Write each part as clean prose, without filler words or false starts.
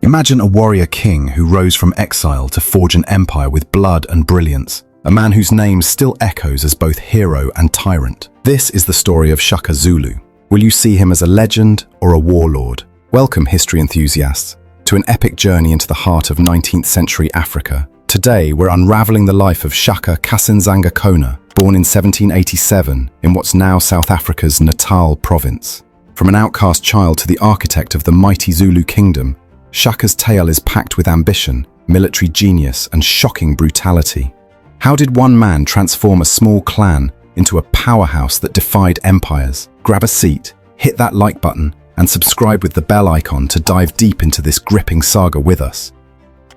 Imagine a warrior king who rose from exile to forge an empire with blood and brilliance, a man whose name still echoes as both hero and tyrant. This is the story of Shaka Zulu. Will you see him as a legend or a warlord? Welcome, history enthusiasts, to an epic journey into the heart of 19th century Africa. Today, we're unraveling the life of Shaka Zulu, born in 1787 in what's now South Africa's Natal province. From an outcast child to the architect of the mighty Zulu kingdom, Shaka's tale is packed with ambition, military genius, and shocking brutality. How did one man transform a small clan into a powerhouse that defied empires? Grab a seat, hit that like button, and subscribe with the bell icon to dive deep into this gripping saga with us.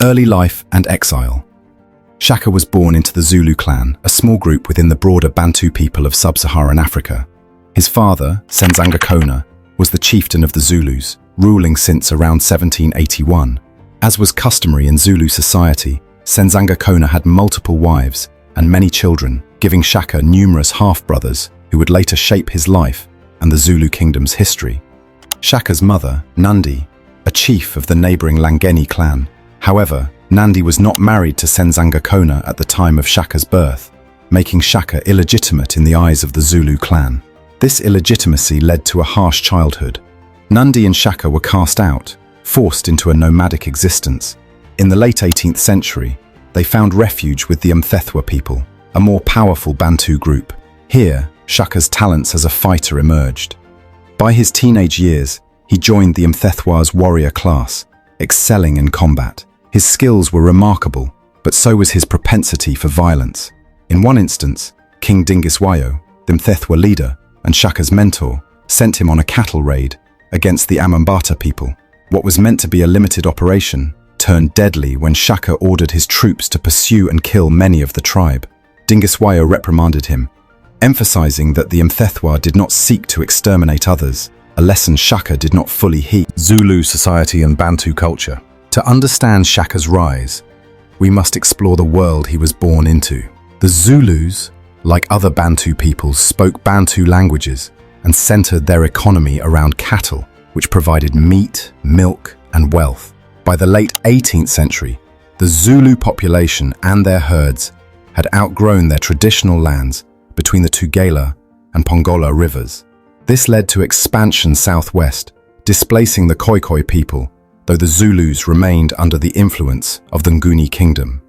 Early life and exile. Shaka was born into the Zulu clan, a small group within the broader Bantu people of sub-Saharan Africa. His father, Senzangakona, was the chieftain of the Zulus, ruling since around 1781. As was customary in Zulu society, Senzangakona had multiple wives and many children, giving Shaka numerous half-brothers who would later shape his life and the Zulu kingdom's history. Shaka's mother, Nandi, a chief of the neighboring Langeni clan. However, Nandi was not married to Senzangakona at the time of Shaka's birth, making Shaka illegitimate in the eyes of the Zulu clan. This illegitimacy led to a harsh childhood. Nandi and Shaka were cast out, forced into a nomadic existence. In the late 18th century, they found refuge with the Mthethwa people, a more powerful Bantu group. Here, Shaka's talents as a fighter emerged. By his teenage years, he joined the Mthethwa's warrior class, excelling in combat. His skills were remarkable, but so was his propensity for violence. In one instance, King Dingiswayo, the Mthethwa leader and Shaka's mentor, sent him on a cattle raid against the Amambata people. What was meant to be a limited operation turned deadly when Shaka ordered his troops to pursue and kill many of the tribe. Dingiswayo reprimanded him, emphasizing that the Mthethwa did not seek to exterminate others, a lesson Shaka did not fully heed. Zulu society and Bantu culture. To understand Shaka's rise, we must explore the world he was born into. The Zulus, like other Bantu peoples, spoke Bantu languages and centered their economy around cattle, which provided meat, milk, and wealth. By the late 18th century, the Zulu population and their herds had outgrown their traditional lands between the Tugela and Pongola rivers. This led to expansion southwest, displacing the Khoikhoi people, though the Zulus remained under the influence of the Nguni kingdom,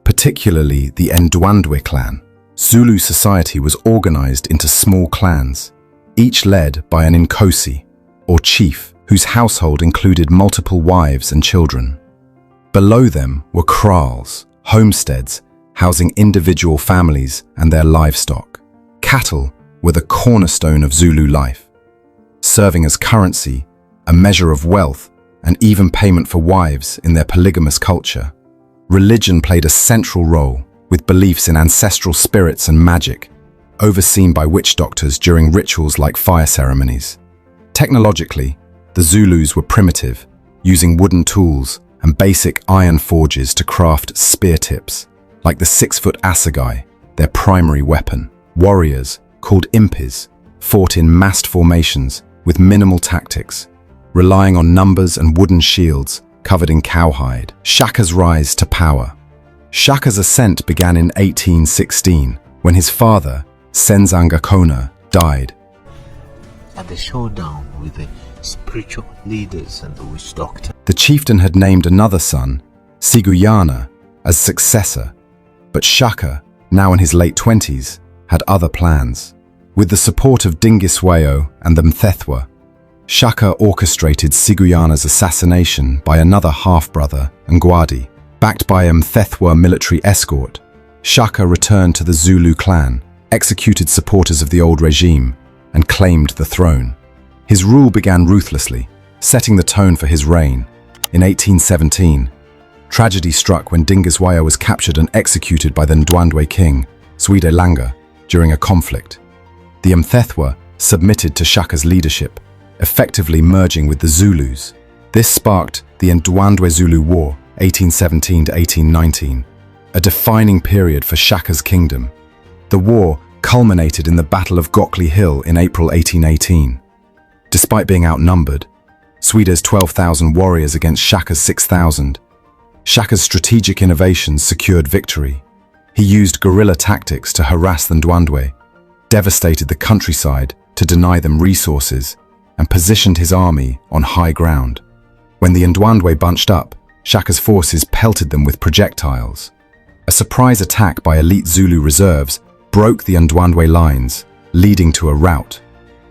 particularly the Ndwandwe clan. Zulu society was organized into small clans, each led by an Nkosi, or chief, whose household included multiple wives and children. Below them were kraals, homesteads, housing individual families and their livestock. Cattle were the cornerstone of Zulu life, serving as currency, a measure of wealth, and even payment for wives in their polygamous culture. Religion played a central role, with beliefs in ancestral spirits and magic, overseen by witch doctors during rituals like fire ceremonies. Technologically, the Zulus were primitive, using wooden tools and basic iron forges to craft spear tips, like the 6-foot assegai, their primary weapon. Warriors, called impis, fought in massed formations with minimal tactics, relying on numbers and wooden shields covered in cowhide. Shaka's rise to power. Shaka's ascent began in 1816, when his father, Senzangakona, died. At the showdown with the spiritual leaders and the witch doctor, The chieftain had named another son, Siguyana, as successor, but Shaka, now in his late 20s, had other plans. With the support of Dingiswayo and the Mthethwa, Shaka orchestrated Siguyana's assassination by another half-brother, Ngwadi. Backed by a Mthethwa military escort, Shaka returned to the Zulu clan, executed supporters of the old regime, and claimed the throne. His rule began ruthlessly, setting the tone for his reign. In 1817, tragedy struck when Dingiswayo was captured and executed by the Ndwandwe king, Zwide Langa, during a conflict. The Mthethwa submitted to Shaka's leadership, effectively merging with the Zulus. This sparked the Ndwandwe Zulu War, 1817 to 1819, a defining period for Shaka's kingdom. The war culminated in the Battle of Gockley Hill in April 1818. Despite being outnumbered, Sweda's 12,000 warriors against Shaka's 6,000. Shaka's strategic innovations secured victory. He used guerrilla tactics to harass the Ndwandwe, devastated the countryside to deny them resources, and positioned his army on high ground. When the Ndwandwe bunched up, Shaka's forces pelted them with projectiles. A surprise attack by elite Zulu reserves broke the Ndwandwe lines, leading to a rout.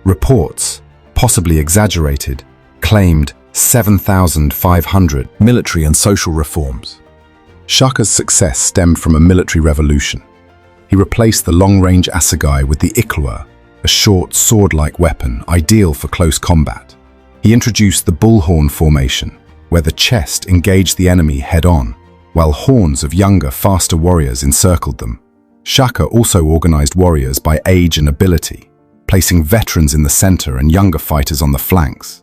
Reports, possibly exaggerated, claimed 7,500 military and social reforms. Shaka's success stemmed from a military revolution. He replaced the long-range assegai with the Iklwa, a short, sword-like weapon ideal for close combat. He introduced the bullhorn formation, where the chest engaged the enemy head-on, while horns of younger, faster warriors encircled them. Shaka also organized warriors by age and ability, placing veterans in the center and younger fighters on the flanks.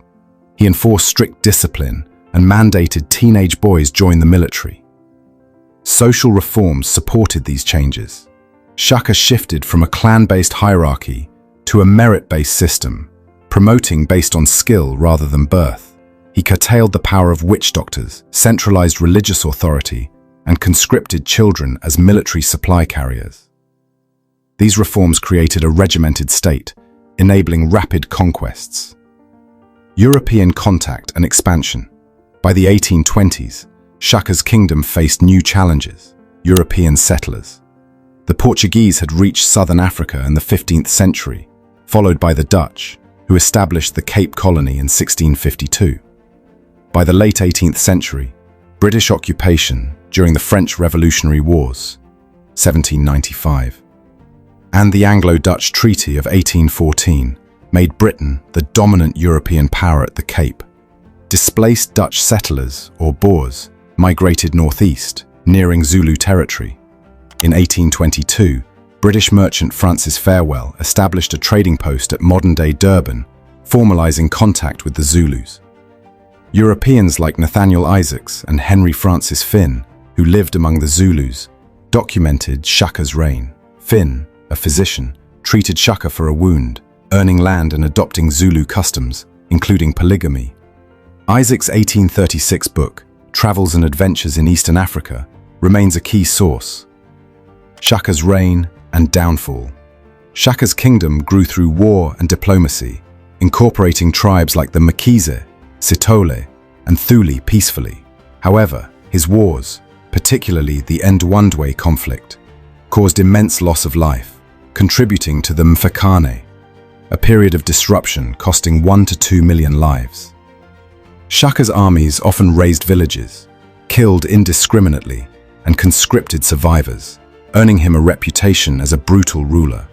He enforced strict discipline and mandated teenage boys join the military. Social reforms supported these changes. Shaka shifted from a clan-based hierarchy to a merit-based system, promoting based on skill rather than birth. He curtailed the power of witch doctors, centralized religious authority, and conscripted children as military supply carriers. These reforms created a regimented state, enabling rapid conquests. European contact and expansion. By the 1820s, Shaka's kingdom faced new challenges: European settlers. The Portuguese had reached southern Africa in the 15th century, followed by the Dutch, who established the Cape Colony in 1652. By the late 18th century, British occupation during the French Revolutionary Wars, 1795, and the Anglo-Dutch Treaty of 1814 made Britain the dominant European power at the Cape. Displaced Dutch settlers, or Boers, migrated northeast, nearing Zulu territory. In 1822, British merchant Francis Farewell established a trading post at modern-day Durban, formalizing contact with the Zulus. Europeans like Nathaniel Isaacs and Henry Francis Finn, who lived among the Zulus, documented Shaka's reign. Finn, a physician, treated Shaka for a wound, earning land and adopting Zulu customs, including polygamy. Isaac's 1836 book, Travels and Adventures in Eastern Africa, remains a key source. Shaka's reign and downfall. Shaka's kingdom grew through war and diplomacy, incorporating tribes like the Mkhize, Sithole, and Thuli peacefully. However, his wars, particularly the Ndwandwe conflict, caused immense loss of life, contributing to the Mfecane, a period of disruption costing 1 to 2 million lives. Shaka's armies often razed villages, killed indiscriminately, and conscripted survivors, earning him a reputation as a brutal ruler.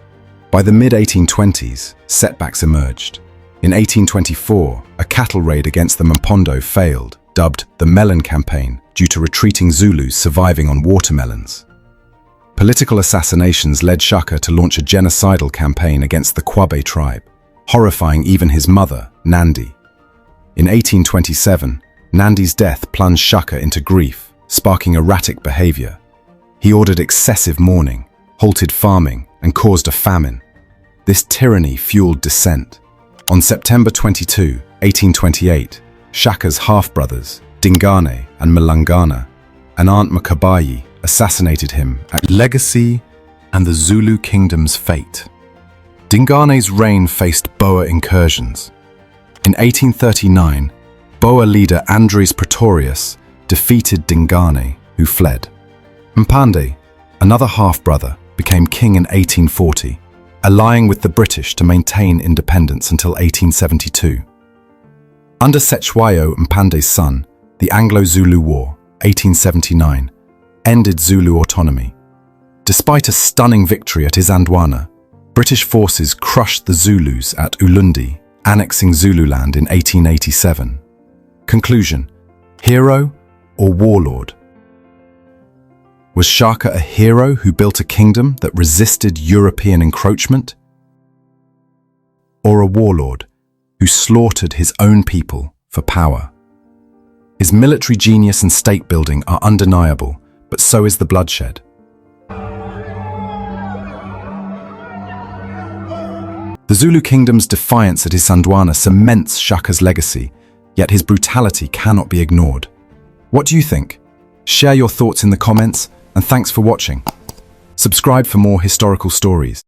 By the mid-1820s, setbacks emerged. In 1824, a cattle raid against the Mpondo failed, dubbed the Melon Campaign, due to retreating Zulus surviving on watermelons. Political assassinations led Shaka to launch a genocidal campaign against the Kwabe tribe, horrifying even his mother, Nandi. In 1827, Nandi's death plunged Shaka into grief, sparking erratic behavior. He ordered excessive mourning, halted farming, and caused a famine. This tyranny fueled dissent. On September 22, 1828, Shaka's half-brothers, Dingane and Malangana, and Aunt Makabayi, assassinated him at Legacy and the Zulu kingdom's fate. Dingane's reign faced Boer incursions. In 1839, Boer leader Andries Pretorius defeated Dingane, who fled. Mpande, another half-brother, became king in 1840, allying with the British to maintain independence until 1872. Under Cetshwayo Mpande's son, the Anglo-Zulu War, 1879, ended Zulu autonomy. Despite a stunning victory at Isandwana, British forces crushed the Zulus at Ulundi, annexing Zululand in 1887. Conclusion: hero or warlord? Was Shaka a hero who built a kingdom that resisted European encroachment? Or a warlord who slaughtered his own people for power? His military genius and state building are undeniable, but so is the bloodshed. The Zulu kingdom's defiance at Isandwana cements Shaka's legacy, yet his brutality cannot be ignored. What do you think? Share your thoughts in the comments, and thanks for watching. Subscribe for more historical stories.